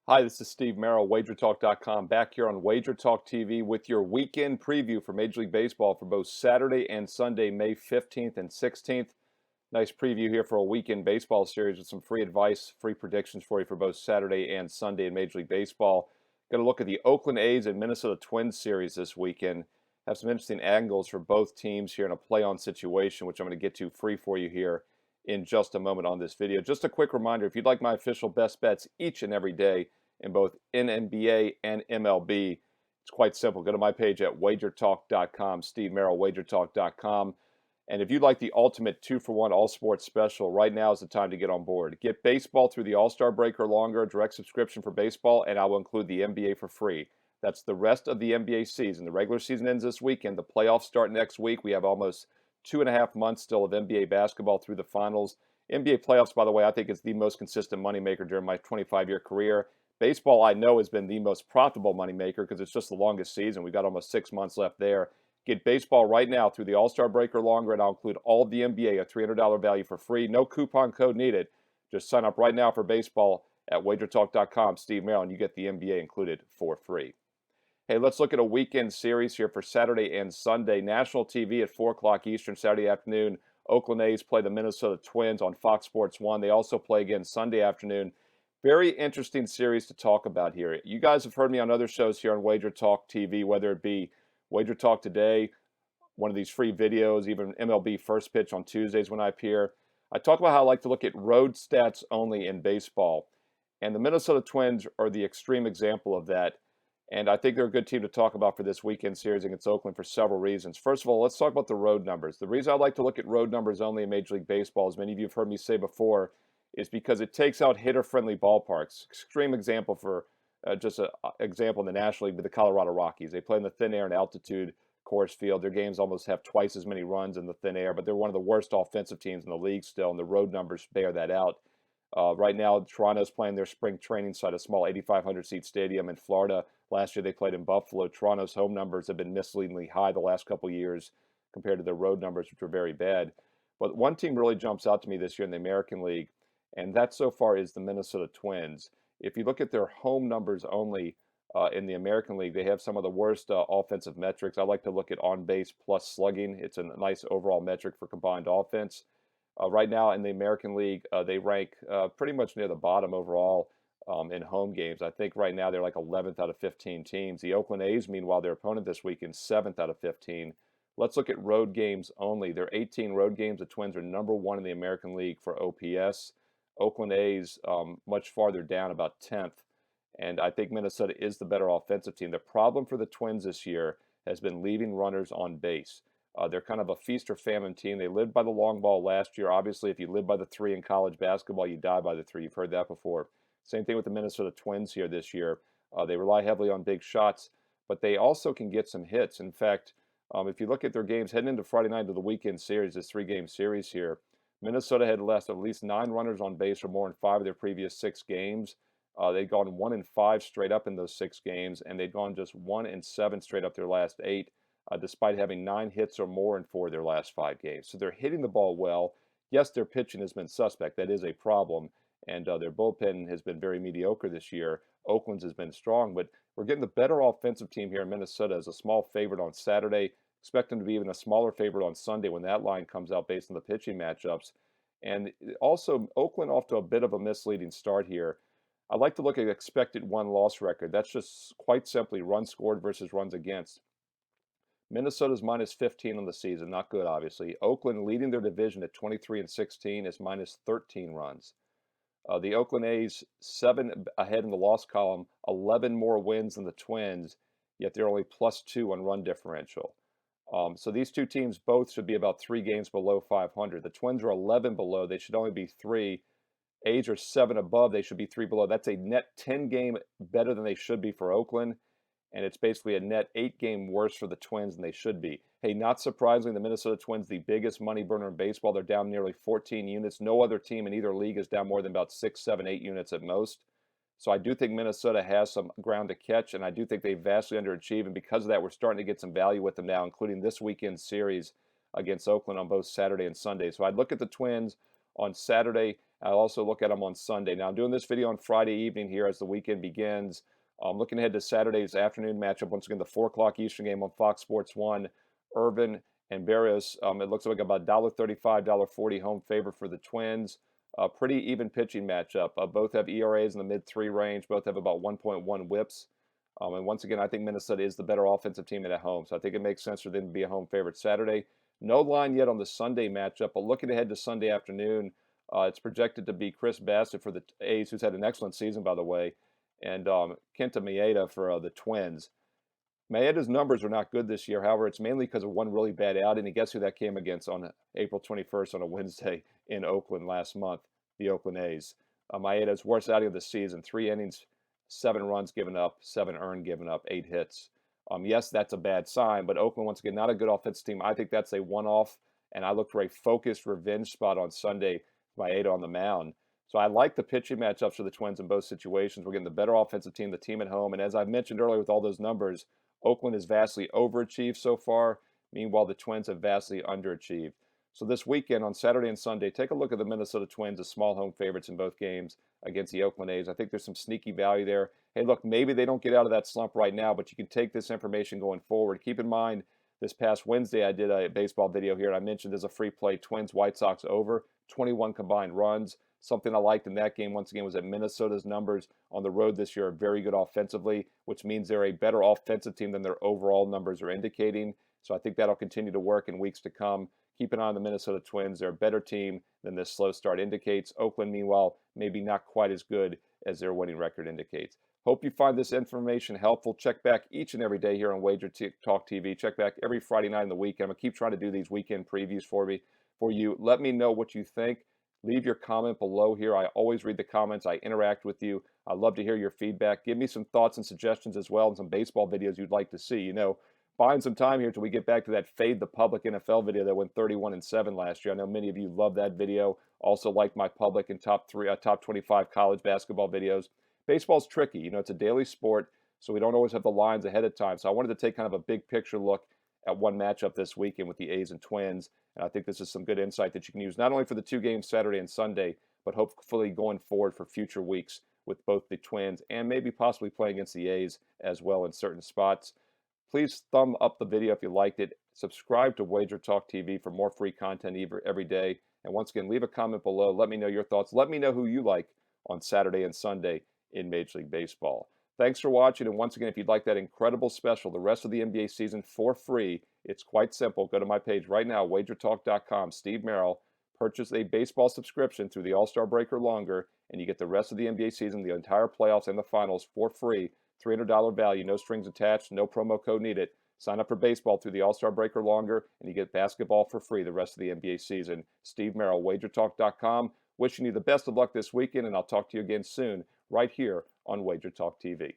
Hi, this is Steve Merril, WagerTalk.com, back here on WagerTalk TV with your weekend preview for Major League Baseball for both Saturday and Sunday, May 15th and 16th. Nice preview here for a weekend baseball series with some free advice, free predictions for you for both Saturday and Sunday in Major League Baseball. Going to look at the Oakland A's and Minnesota Twins series this weekend. Have some interesting angles for both teams here in a play-on situation, which I'm going to get to free for you here in just a moment on this video. Just a quick reminder, if you'd like my official best bets each and every day in both NBA and MLB, it's quite simple. Go to my page at WagerTalk.com, Steve Merril, WagerTalk.com. And if you'd like the ultimate 2-for-1 all sports special, right now is the time to get on board. Get baseball through the All-Star break or longer, direct subscription for baseball, and I will include the NBA for free. That's the rest of the NBA season. The regular season ends this weekend. The playoffs start next week. We have almost 2.5 months still of NBA basketball through the finals. NBA playoffs, by the way, I think is the most consistent moneymaker during my 25-year career. Baseball, I know, has been the most profitable moneymaker because it's just the longest season. We've got almost 6 months left there. Get baseball right now through the All-Star break or longer, and I'll include all of the NBA, a $300 value for free. No coupon code needed. Just sign up right now for baseball at WagerTalk.com, Steve Merril, and you get the NBA included for free. Hey, let's look at a weekend series here for Saturday and Sunday. National TV at 4 o'clock Eastern Saturday afternoon. Oakland A's play the Minnesota Twins on Fox Sports 1. They also play again Sunday afternoon. Very interesting series to talk about here. You guys have heard me on other shows here on Wager Talk TV, whether it be Wager Talk Today, one of these free videos, even MLB First Pitch on Tuesdays when I appear. I talk about how I like to look at road stats only in baseball. And the Minnesota Twins are the extreme example of that. And I think they're a good team to talk about for this weekend series against Oakland for several reasons. First of all, let's talk about the road numbers. The reason I like to look at road numbers only in Major League Baseball, as many of you have heard me say before, is because it takes out hitter-friendly ballparks. Extreme example for just an example in the National League with the Colorado Rockies. They play in the thin air and altitude course field. Their games almost have twice as many runs in the thin air, but they're one of the worst offensive teams in the league still, and the road numbers bear that out. Right now, Toronto's playing their spring training site, a small 8,500-seat stadium in Florida. Last year, they played in Buffalo. Toronto's home numbers have been misleadingly high the last couple of years compared to their road numbers, which were very bad. But one team really jumps out to me this year in the American League, and that so far is the Minnesota Twins. If you look at their home numbers only in the American League, they have some of the worst offensive metrics. I like to look at on-base plus slugging. It's a nice overall metric for combined offense. Right now in the American League, they rank pretty much near the bottom overall in home games. I think right now they're like 11th out of 15 teams. The Oakland A's, meanwhile, their opponent this weekend, 7th out of 15. Let's look at road games only. There are 18 road games. The Twins are number one in the American League for OPS. Oakland A's much farther down, about 10th. And I think Minnesota is the better offensive team. The problem for the Twins this year has been leaving runners on base. They're kind of a feast or famine team. They lived by the long ball last year. Obviously, if you live by the three in college basketball, you die by the three. You've heard that before. Same thing with the Minnesota Twins here this year. They rely heavily on big shots, but they also can get some hits. In fact, if you look at their games heading into Friday night of the weekend series, this three-game series here, Minnesota had left at least 9 runners on base or more in 5 of their previous 6 games. They'd gone 1-5 straight up in those 6 games, and they'd gone just 1-7 straight up their last 8. Despite having 9 hits or more in 4 of their last 5 games. So they're hitting the ball well. Yes, their pitching has been suspect. That is a problem. And their bullpen has been very mediocre this year. Oakland's has been strong, but we're getting the better offensive team here in Minnesota as a small favorite on Saturday. Expect them to be even a smaller favorite on Sunday when that line comes out based on the pitching matchups. And also, Oakland off to a bit of a misleading start here. I like to look at expected win-loss record. That's just quite simply runs scored versus runs against. Minnesota's minus 15 on the season, not good, obviously. Oakland leading their division at 23-16 is minus 13 runs. The Oakland A's 7 ahead in the loss column, 11 more wins than the Twins, yet they're only +2 on run differential. So these two teams both should be about 3 games below 500. The Twins are 11 below; they should only be 3. A's are 7 above; they should be 3 below. That's a net 10 game better than they should be for Oakland. And it's basically a net 8-game worse for the Twins than they should be. Hey, not surprisingly, the Minnesota Twins, the biggest money burner in baseball, they're down nearly 14 units. No other team in either league is down more than about 6, 7, 8 units at most. So I do think Minnesota has some ground to catch, and I do think they vastly underachieve. And because of that, we're starting to get some value with them now, including this weekend's series against Oakland on both Saturday and Sunday. So I'd look at the Twins on Saturday I'll also look at them on Sunday. Now, I'm doing this video on Friday evening here as the weekend begins. I'm looking ahead to Saturday's afternoon matchup. Once again, the 4 o'clock Eastern game on Fox Sports 1. Irvin and Barrios. It looks like about $1.35, $1.40 home favorite for the Twins. A pretty even pitching matchup. Both have ERAs in the mid-3 range. Both have about 1.1 whips. And once again, I think Minnesota is the better offensive team at home. So I think it makes sense for them to be a home favorite Saturday. No line yet on the Sunday matchup, but looking ahead to Sunday afternoon, it's projected to be Chris Bassett for the A's, who's had an excellent season, by the way, and Kenta Maeda for the Twins. Maeda's numbers are not good this year. However, it's mainly because of one really bad outing. And guess who that came against on April 21st on a Wednesday in Oakland last month? The Oakland A's. Maeda's worst outing of the season, 3 innings, 7 runs given up, 7 earned given up, 8 hits. Yes, that's a bad sign, but Oakland, once again, not a good offensive team. I think that's a one-off, and I look for a focused revenge spot on Sunday, Maeda on the mound. So I like the pitching matchups for the Twins in both situations. We're getting the better offensive team, the team at home. And as I mentioned earlier with all those numbers, Oakland has vastly overachieved so far. Meanwhile, the Twins have vastly underachieved. So this weekend on Saturday and Sunday, take a look at the Minnesota Twins as small home favorites in both games against the Oakland A's. I think there's some sneaky value there. Hey, look, maybe they don't get out of that slump right now, but you can take this information going forward. Keep in mind, this past Wednesday, I did a baseball video here, and I mentioned as a free play, Twins White Sox over 21 combined runs. Something I liked in that game, once again, was that Minnesota's numbers on the road this year are very good offensively, which means they're a better offensive team than their overall numbers are indicating. So I think that'll continue to work in weeks to come. Keep an eye on the Minnesota Twins. They're a better team than this slow start indicates. Oakland, meanwhile, maybe not quite as good as their winning record indicates. Hope you find this information helpful. Check back each and every day here on WagerTalk TV. Check back every Friday night in the weekend. I'm going to keep trying to do these weekend previews for you. Let me know what you think. Leave your comment below here. I always read the comments. I interact with you. I love to hear your feedback. Give me some thoughts and suggestions as well, and some baseball videos you'd like to see. You know, buying some time here till we get back to that Fade the Public NFL video that went 31-7 last year. I know many of you love that video. Also like my public and top 25 college basketball videos. Baseball's tricky. You know, it's a daily sport, so we don't always have the lines ahead of time. So I wanted to take kind of a big picture look at one matchup this weekend with the A's and Twins. And I think this is some good insight that you can use not only for the 2 games Saturday and Sunday, but hopefully going forward for future weeks with both the Twins and maybe possibly playing against the A's as well in certain spots. Please thumb up the video if you liked it. Subscribe to WagerTalk TV for more free content every day. And once again, leave a comment below. Let me know your thoughts. Let me know who you like on Saturday and Sunday in Major League Baseball. Thanks for watching. And once again, if you'd like that incredible special, the rest of the NBA season for free, it's quite simple. Go to my page right now, WagerTalk.com, Steve Merril. Purchase a baseball subscription through the All-Star break or longer, and you get the rest of the NBA season, the entire playoffs and the finals for free. $300 value, no strings attached, no promo code needed. Sign up for baseball through the All-Star break or longer, and you get basketball for free the rest of the NBA season. Steve Merril, WagerTalk.com. Wishing you the best of luck this weekend, and I'll talk to you again soon right here on WagerTalk TV.